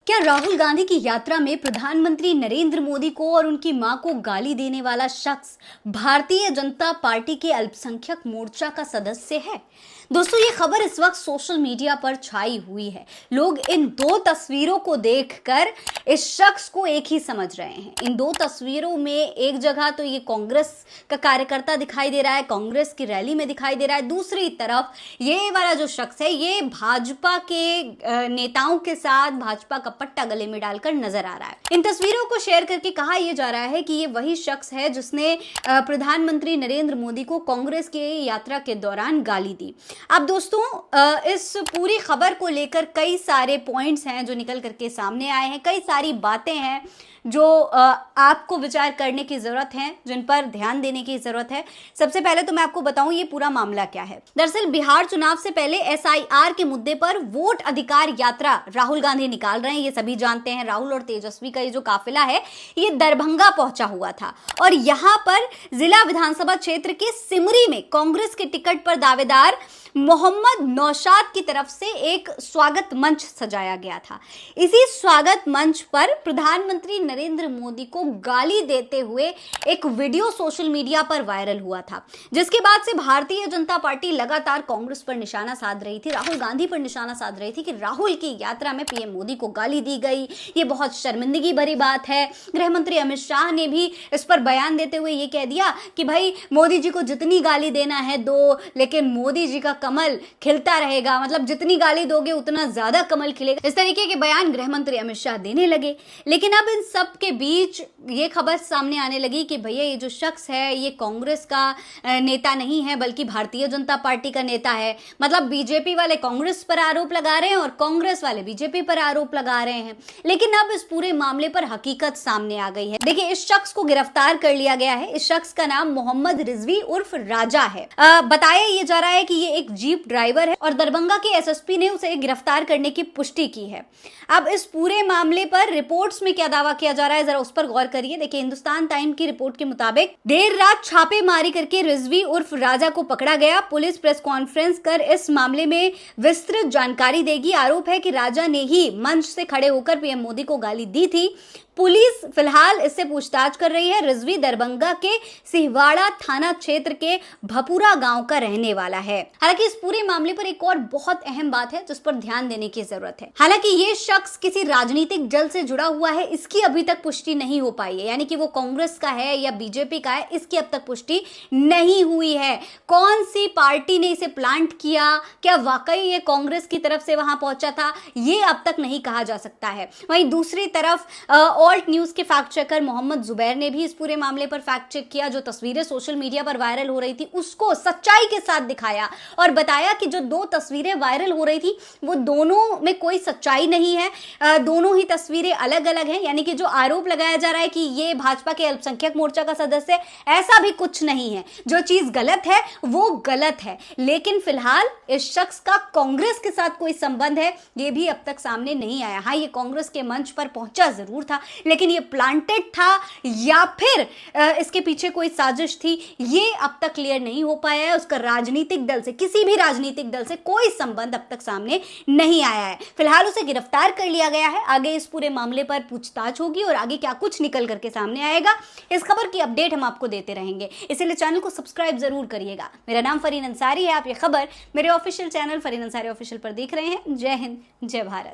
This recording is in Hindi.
क्या राहुल गांधी की यात्रा में प्रधानमंत्री नरेंद्र मोदी को और उनकी मां को गाली देने वाला शख्स भारतीय जनता पार्टी के अल्पसंख्यक मोर्चा का सदस्य है? दोस्तों, ये खबर इस वक्त सोशल मीडिया पर छाई हुई है। लोग इन दो तस्वीरों को देखकर इस शख्स को एक ही समझ रहे हैं। इन दो तस्वीरों में एक जगह तो ये कांग्रेस का कार्यकर्ता दिखाई दे रहा है, कांग्रेस की रैली में दिखाई दे रहा है। दूसरी तरफ ये वाला जो शख्स है ये भाजपा के नेताओं के साथ भाजपा का पट्टा गले में डालकर नजर आ रहा है। इन तस्वीरों को शेयर करके कहा यह जा रहा है कि ये वही शख्स है जिसने प्रधानमंत्री नरेंद्र मोदी को कांग्रेस की यात्रा के दौरान गाली दी। अब दोस्तों, इस पूरी खबर को लेकर कई सारे पॉइंट्स हैं जो निकल करके सामने आए हैं, कई सारी बातें हैं जो आपको विचार करने की जरूरत है, जिन पर ध्यान देने की जरूरत है। सबसे पहले तो मैं आपको बताऊं ये पूरा मामला क्या है। दरअसल बिहार चुनाव से पहले एसआईआर के मुद्दे पर वोट अधिकार यात्रा राहुल गांधी निकाल रहे हैं, ये सभी जानते हैं। राहुल और तेजस्वी का ये जो काफिला है ये दरभंगा पहुंचा हुआ था और यहां पर जिला विधानसभा क्षेत्र के सिमरी में कांग्रेस के टिकट पर दावेदार मोहम्मद नौशाद की तरफ से एक स्वागत मंच सजाया गया था। इसी स्वागत मंच पर प्रधानमंत्री नरेंद्र मोदी को गाली देते हुए एक वीडियो सोशल मीडिया पर वायरल हुआ था, जिसके बाद से भारतीय जनता पार्टी लगातार कांग्रेस पर निशाना साध रही थी, राहुल गांधी पर निशाना साध रही थी कि राहुल की यात्रा में पीएम मोदी को गाली दी गई, ये बहुत शर्मिंदगी भरी बात है। गृह मंत्री अमित शाह ने भी इस पर बयान देते हुए ये कह दिया कि भाई मोदी जी को जितनी गाली देना है दो, लेकिन मोदी जी का कमल खिलता रहेगा, मतलब जितनी गाली दोगे उतना ज्यादा कमल खिलेगा। इस तरीके के बयान गृह मंत्री अमित शाह देने लगे। लेकिन अब इन सब के बीच ये खबर सामने आने लगी कि भैया ये जो शख्स है ये कांग्रेस का नेता नहीं है बल्कि भारतीय जनता पार्टी का नेता है। मतलब बीजेपी वाले कांग्रेस पर आरोप लगा रहे हैं और कांग्रेस वाले बीजेपी पर आरोप लगा रहे हैं। लेकिन अब इस पूरे मामले पर हकीकत सामने आ गई है। देखिए, इस शख्स को गिरफ्तार कर लिया गया है। इस शख्स का नाम मोहम्मद रिजवी उर्फ राजा है। बताया ये जा रहा है कि ये एक जीप ड्राइवर है और दरभंगा के एसएसपी ने उसे गिरफ्तार करने की पुष्टि की है। अब इस पूरे मामले पर रिपोर्ट्स में क्या दावा किया जा रहा है जरा उस पर गौर करिए। देखिए, हिंदुस्तान टाइम की रिपोर्ट के मुताबिक देर रात छापेमारी करके रिजवी उर्फ राजा को पकड़ा गया। पुलिस प्रेस कॉन्फ्रेंस कर इस मामले में विस्तृत जानकारी देगी। आरोप है कि राजा ने ही मंच से खड़े होकर पीएम मोदी को गाली दी थी। पुलिस फिलहाल इससे पूछताछ कर रही है। रिजवी दरभंगा के सिहवाड़ा थाना क्षेत्र के भपुरा गांव का रहने वाला है। हालांकि इस पूरे मामले पर एक और बहुत अहम बात है जिस पर ध्यान देने की जरूरत है। हालांकि ये शख्स किसी राजनीतिक दल से जुड़ा हुआ है, इसकी अभी तक पुष्टि नहीं हो पाई है, यानी कि वो कांग्रेस का है या बीजेपी का है, इसकी अब तक पुष्टि नहीं हुई है। कौन सी पार्टी ने इसे प्लांट किया, क्या वाकई ये कांग्रेस की तरफ से वहां पहुंचा था, ये अब तक नहीं कहा जा सकता है। वहीं दूसरी तरफ ऑल्ट न्यूज के फैक्ट चेकर मोहम्मद जुबैर ने भी इस पूरे मामले पर फैक्ट चेक किया। जो तस्वीरें सोशल मीडिया पर वायरल हो रही थी उसको सच्चाई के साथ दिखाया और बताया कि जो दो तस्वीरें वायरल हो रही थी वो दोनों में कोई सच्चाई नहीं है, दोनों ही तस्वीरें अलग अलग हैं। यानी कि जो आरोप लगाया जा रहा है कि ये भाजपा के अल्पसंख्यक मोर्चा का सदस्य, ऐसा भी कुछ नहीं है। जो चीज गलत है वो गलत है। लेकिन फिलहाल इस शख्स का कांग्रेस के साथ कोई संबंध है ये भी अब तक सामने नहीं आया। हाँ, ये कांग्रेस के मंच पर पहुंचा जरूर था, लेकिन ये प्लांटेड था या फिर इसके पीछे कोई साजिश थी ये अब तक क्लियर नहीं हो पाया है। उसका राजनीतिक दल से, किसी भी राजनीतिक दल से कोई संबंध अब तक सामने नहीं आया है। फिलहाल उसे गिरफ्तार कर लिया गया है। आगे इस पूरे मामले पर पूछताछ होगी और आगे क्या कुछ निकल करके सामने आएगा इस खबर की अपडेट हम आपको देते रहेंगे। इसलिए चैनल को सब्सक्राइब जरूर करिएगा। मेरा नाम फरीन अंसारी है। आप ये खबर मेरे official channel Fareen Ansari official पर देख रहे हैं। जय हिंद, जय भारत।